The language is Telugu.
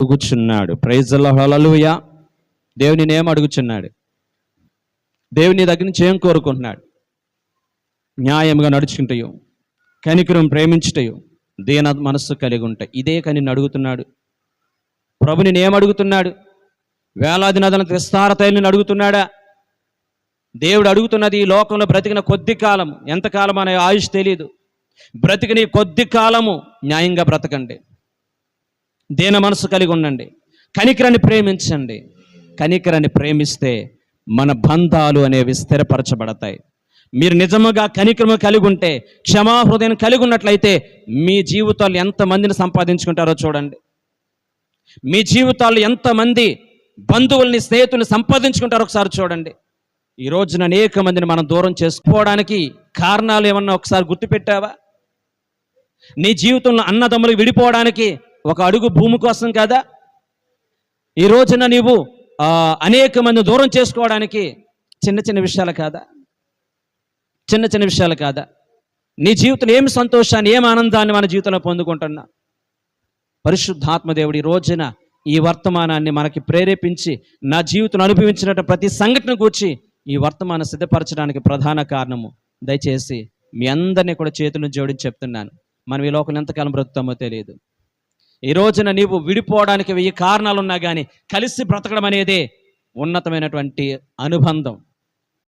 అడుగుచున్నాడు. ప్రైజ్ ది లార్డ్, హల్లెలూయా. దేవుని ఏం అడుగుచున్నాడు? దేవుని దగ్గర నుంచి ఏం కోరుకుంటున్నాడు? న్యాయంగా నడుచుకుంటాయో, కనికరం ప్రేమించుటయో, దీన మనస్సు కలిగి ఉంటాయి. ఇదే కానీ నిన్ను అడుగుతున్నాడు. ప్రభుని ఏం అడుగుతున్నాడు? వేలాది నదుల విస్తార తైలిని అడుగుతున్నాడా? దేవుడు అడుగుతున్నది ఈ లోకంలో బ్రతికిన కొద్ది కాలం, ఎంతకాలం అనే ఆయుష్ తెలియదు, బ్రతికిన ఈ కొద్ది కాలము న్యాయంగా బ్రతకండి, దీన మనసు కలిగి ఉండండి, కనికరాన్ని ప్రేమించండి. కనికరాన్ని ప్రేమిస్తే మన బంధాలు అనేవి స్థిరపరచబడతాయి. మీరు నిజముగా కనికరము కలిగి ఉంటే, క్షమాహృదయం కలిగి ఉన్నట్లయితే మీ జీవితాలు ఎంతమందిని సంపాదించుకుంటారో చూడండి. మీ జీవితాలు ఎంతమంది బంధువుల్ని, స్నేహితుల్ని సంపాదించుకుంటారో ఒకసారి చూడండి. ఈ రోజున అనేక మందిని మనం దూరం చేసుకోవడానికి కారణాలు ఏమన్నా ఒకసారి గుర్తుపెట్టావా? నీ జీవితంలో అన్నదమ్ములు విడిపోవడానికి ఒక అడుగు భూమి కోసం కదా? ఈ రోజున నీవు అనేక మంది దూరం చేసుకోవడానికి చిన్న చిన్న విషయాలు కాదా? చిన్న చిన్న విషయాలు కాదా? నీ జీవితంలో ఏమి సంతోషాన్ని, ఏం ఆనందాన్ని మన జీవితంలో పొందుకుంటున్నా? పరిశుద్ధాత్మ దేవుడు ఈ రోజున ఈ వర్తమానాన్ని మనకి ప్రేరేపించి, నా జీవితం అనుభవించినట్టు ప్రతి సంఘటన కూర్చి ఈ వర్తమానం సిద్ధపరచడానికి ప్రధాన కారణము, దయచేసి మీ అందరినీ కూడా చేతులను జోడించి చెప్తున్నాను, మనం ఈ లోకంలో ఎంతకాలం బ్రతుకుతామో తెలియదు. ఈ రోజున నీవు విడిపోవడానికి 1000 కారణాలు ఉన్నా కానీ కలిసి బ్రతకడం అనేదే ఉన్నతమైనటువంటి అనుబంధం.